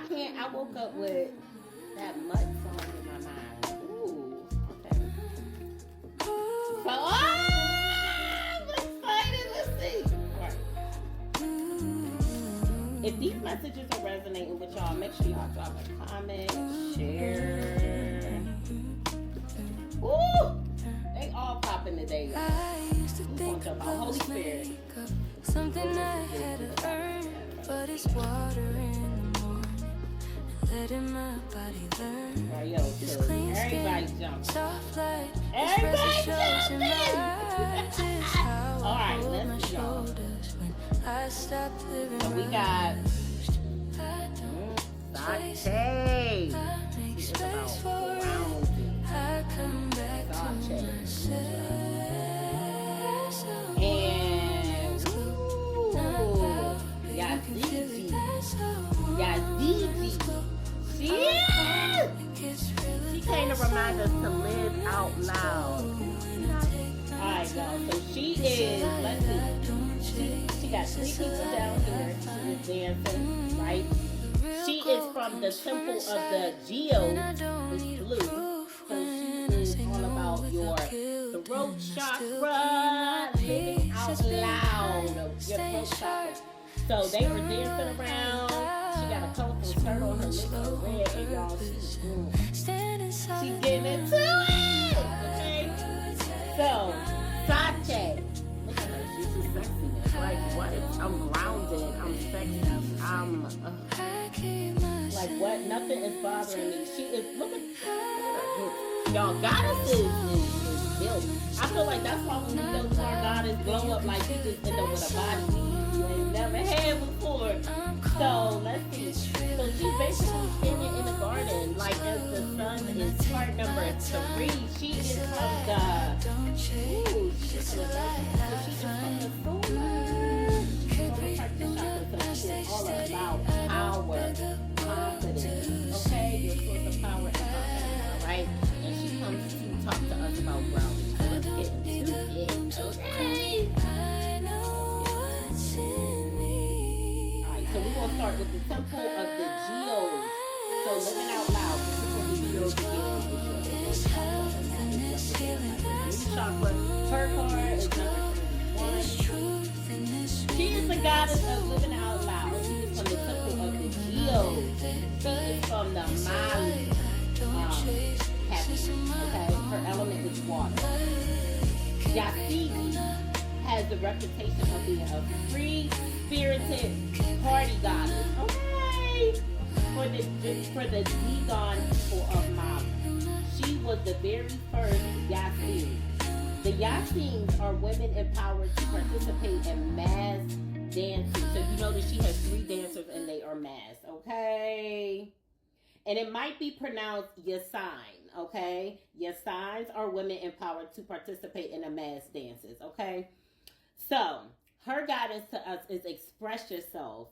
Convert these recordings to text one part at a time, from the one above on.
can't. I woke up with that mud song in my mind. Ooh, okay. So, I'm excited. Let's see. Right. If these messages are resonating with y'all, make sure y'all drop a comment, share. Ooh, they all popping today. I used to think about Holy Spirit. Something I had to earn, but it's water in the morning, letting my body learn. Right, yo, This clean everybody skin, jump. soft light, Everybody shows in my eyes. Is how All right, I hold my let's go. shoulders when I stop living. So we got Saute. I make It's space about for it. grounding. I come back to myself. And Yazidi. She came to remind us to live out loud. Alright, y'all. So she is, let's see. She got 3 people down here. She is dancing, right? She is from the temple of the Geos. It's blue. So she is all about your throat chakra, living out loud. Your throat chakra. So they were dancing around. She got a colorful skirt on, her lips are red, and y'all, she's getting into it. Okay? So, Sache. Look at her. She's just sexy. Like, what? I'm grounded. I'm sexy. I'm, like, what? Nothing is bothering me. She is, look at her. Y'all, goddesses is built. I feel like that's why when we go to our goddess glow up, like, you just end up with a body you ain't never had before. So, let's see. So, she's basically standing in the garden, like, as the sun is part number 3. She is from the, ooh, she's from the solar. So she is all about power, confidence, okay? Your source of power and confidence, alright? And she comes to talk to us about grounding. So let's get into it, okay? Alright, so we're going to start with the temple of the Geos. So living out loud, this is what the Geos begin. Chakra. Her card is number 1. She is the goddess of living out loud. She is from the temple of the Geos. She is from the Mali happiness. Okay, her element is water. Yazidi has the reputation of being a free-spirited party goddess. Okay, for the Zigon people of Mali. She was the very first Yazidi. The Yassines are women empowered to participate in mass dancing. So you know that she has 3 dancers and they are mass, okay? And it might be pronounced Yassine, okay? Yassines are women empowered to participate in the mass dances, okay? So, her guidance to us is express yourself.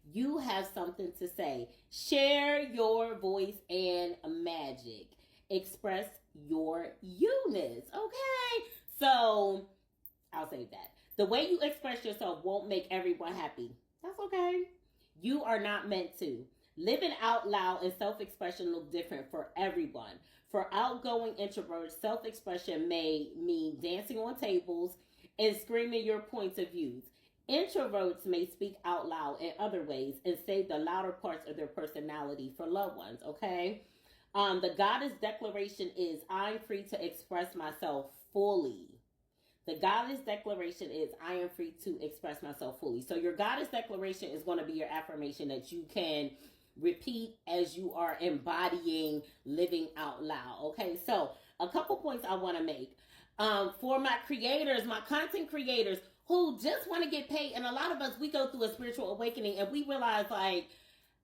You have something to say. Share your voice and magic. Express your you-ness, okay? So, I'll say that. The way you express yourself won't make everyone happy. That's okay. You are not meant to. Living out loud and self-expression look different for everyone. For outgoing introverts, self-expression may mean dancing on tables and screaming your points of views. Introverts may speak out loud in other ways and save the louder parts of their personality for loved ones, okay? The goddess declaration is, I'm free to express myself fully. The goddess declaration is, I am free to express myself fully. So your goddess declaration is going to be your affirmation that you can repeat as you are embodying living out loud. Okay, so a couple points I want to make. For my creators, my content creators who just want to get paid, and a lot of us, we go through a spiritual awakening and we realize, like,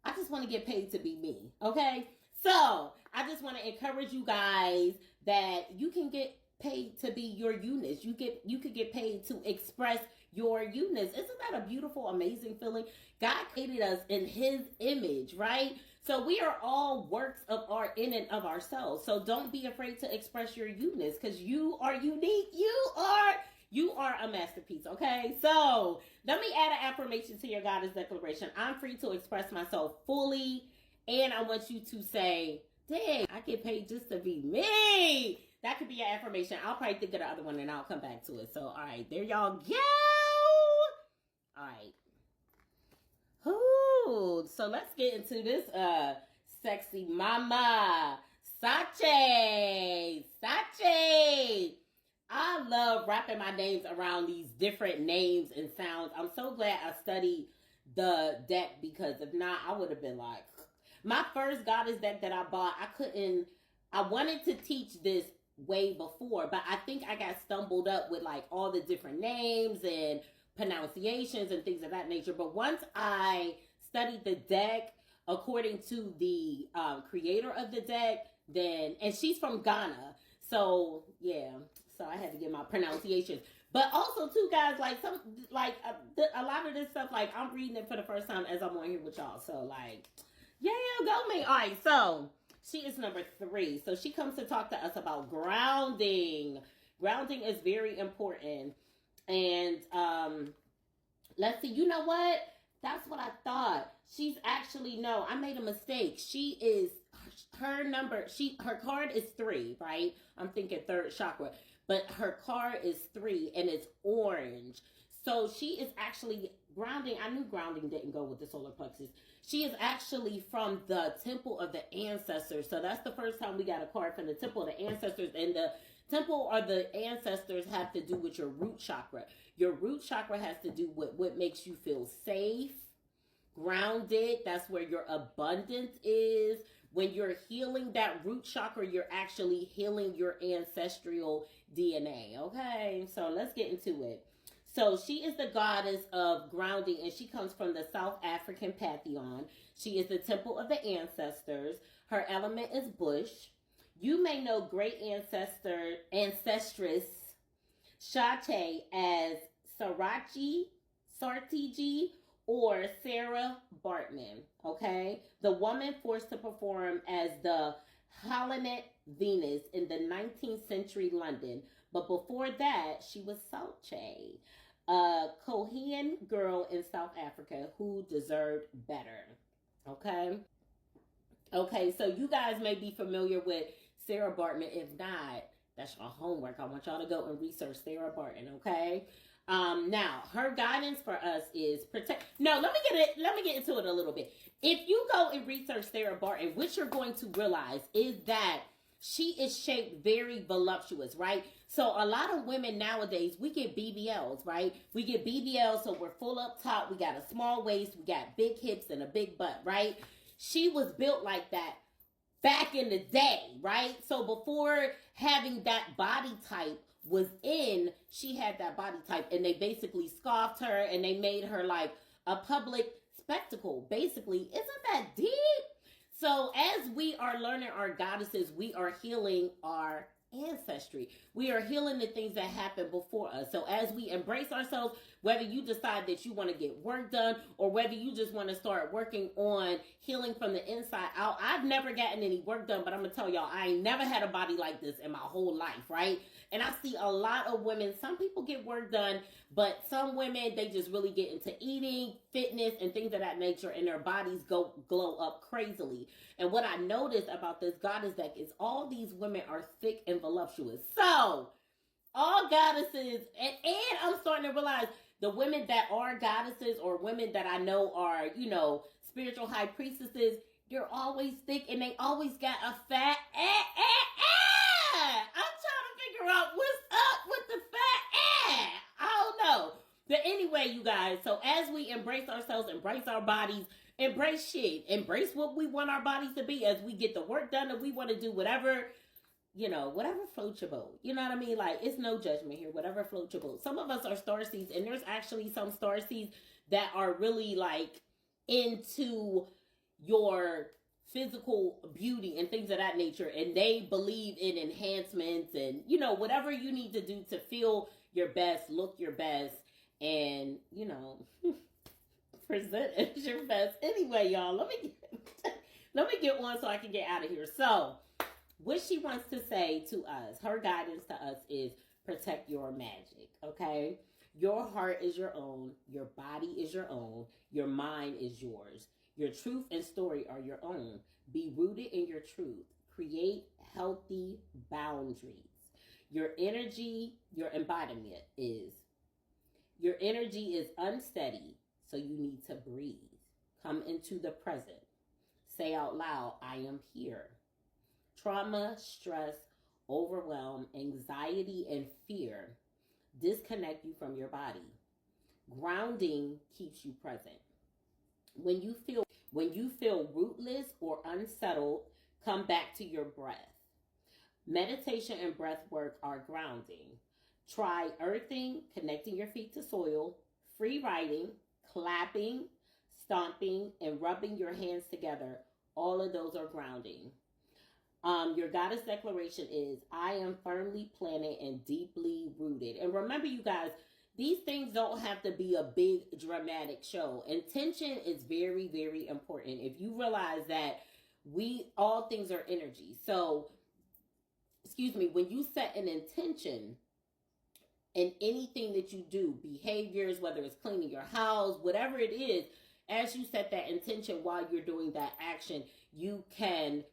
I just want to get paid to be me. Okay, so I just want to encourage you guys that you can get paid to be your you-ness. You could get paid to express your you-ness. Isn't that a beautiful, amazing feeling? God created us in his image, right? So we are all works of art in and of ourselves. So don't be afraid to express your you-ness, because you are unique. You are a masterpiece, okay? So let me add an affirmation to your goddess declaration. I'm free to express myself fully And I want you to say, dang, I get paid just to be me. That could be your affirmation. I'll probably think of the other one and I'll come back to it. So, all right, there y'all go. All right. Ooh, so let's get into this sexy mama. Sache. I love wrapping my names around these different names and sounds. I'm so glad I studied the deck, because if not, I would have been like, my first goddess deck that I bought, I wanted to teach this way before, but I think I got stumbled up with like all the different names and pronunciations and things of that nature. But once I studied the deck according to the creator of the deck, and she's from Ghana, so yeah, so I had to get my pronunciations. But also too, guys, like a lot of this stuff, like I'm reading it for the first time as I'm on here with y'all, so like, yeah, go me. All right, so she is number 3. So she comes to talk to us about grounding. Grounding is very important. And let's see, you know what? That's what I thought. She's actually, no, I made a mistake. She is, her card is 3, right? I'm thinking 3rd chakra. But her card is 3 and it's orange. So she is actually grounding. I knew grounding didn't go with the solar plexus. She is actually from the temple of the ancestors. So that's the first time we got a card from the temple of the ancestors. And the temple or the ancestors have to do with your root chakra. Your root chakra has to do with what makes you feel safe, grounded. That's where your abundance is. When you're healing that root chakra, you're actually healing your ancestral DNA. Okay, so let's get into it. So she is the goddess of grounding, and she comes from the South African pantheon. She is the temple of the ancestors. Her element is bush. You may know great ancestress Shate as Sartiji, or Sarah Bartman, okay? The woman forced to perform as the Hellenic Venus in the 19th century London. But before that, she was Salche, a Korean girl in South Africa who deserved better, okay? Okay, so you guys may be familiar with Sarah Bartman. If not, that's your homework. I want y'all to go and research Sarah Bartman, okay? Now her guidance for us is protect. No, let me get into it a little bit. If you go and research Sarah Bartman, what you're going to realize is that she is shaped very voluptuous, right? So a lot of women nowadays, we get BBLs, right? We get BBLs, so we're full up top. We got a small waist. We got big hips and a big butt, right? She was built like that back in the day, right? So before having that body type was in, she had that body type, and they basically scoffed her and they made her like a public spectacle. Basically, isn't that deep? So as we are learning our goddesses, we are healing our ancestry. We are healing the things that happened before us. So as we embrace ourselves, whether you decide that you want to get work done or whether you just want to start working on healing from the inside out. I've never gotten any work done, but I'm gonna tell y'all, I ain't never had a body like this in my whole life, right? And I see a lot of women, some people get work done, but some women, they just really get into eating, fitness, and things of that nature, and their bodies glow up crazily. And what I noticed about this goddess deck is all these women are thick and voluptuous. So all goddesses, and I'm starting to realize the women that are goddesses or women that I know are, spiritual high priestesses, they're always thick and they always got a fat I'm trying to figure out what's up with the fat I don't know. But anyway, you guys, so as we embrace ourselves, embrace our bodies, embrace shit, embrace what we want our bodies to be, as we get the work done, and we want to do whatever floats your boat. You know what I mean? Like, it's no judgment here. Whatever floats your boat. Some of us are starseeds, and there's actually some starseeds that are really like into your physical beauty and things of that nature, and they believe in enhancements and whatever you need to do to feel your best, look your best, and present as your best. Anyway, y'all, let me get on so I can get out of here. So what she wants to say to us, her guidance to us, is protect your magic, okay? Your heart is your own. Your body is your own. Your mind is yours. Your truth and story are your own. Be rooted in your truth. Create healthy boundaries. Your energy, your embodiment is, your energy is unsteady, so you need to breathe. Come into the present. Say out loud, I am here. Trauma, stress, overwhelm, anxiety, and fear disconnect you from your body. Grounding keeps you present. When you feel rootless or unsettled, come back to your breath. Meditation and breath work are grounding. Try earthing, connecting your feet to soil, free writing, clapping, stomping, and rubbing your hands together. All of those are grounding. Your goddess declaration is, I am firmly planted and deeply rooted. And remember, you guys, these things don't have to be a big dramatic show. Intention is very, very important. If you realize that all things are energy. So, when you set an intention in anything that you do, behaviors, whether it's cleaning your house, whatever it is, as you set that intention while you're doing that action, you can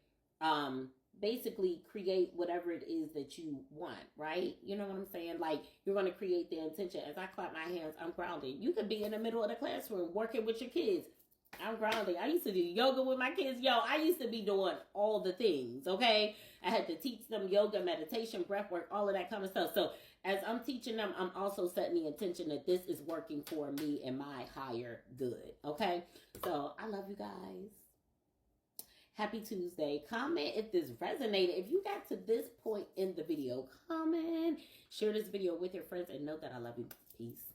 basically create whatever it is that you want, right? You know what I'm saying? Like, you're going to create the intention. As I clap my hands, I'm grounding. You could be in the middle of the classroom working with your kids. I'm grounding. I used to do yoga with my kids. Yo, I used to be doing all the things, okay? I had to teach them yoga, meditation, breath work, all of that kind of stuff. So as I'm teaching them, I'm also setting the intention that this is working for me and my higher good, okay? So I love you guys. Happy Tuesday. Comment if this resonated. If you got to this point in the video, comment. Share this video with your friends and know that I love you. Peace.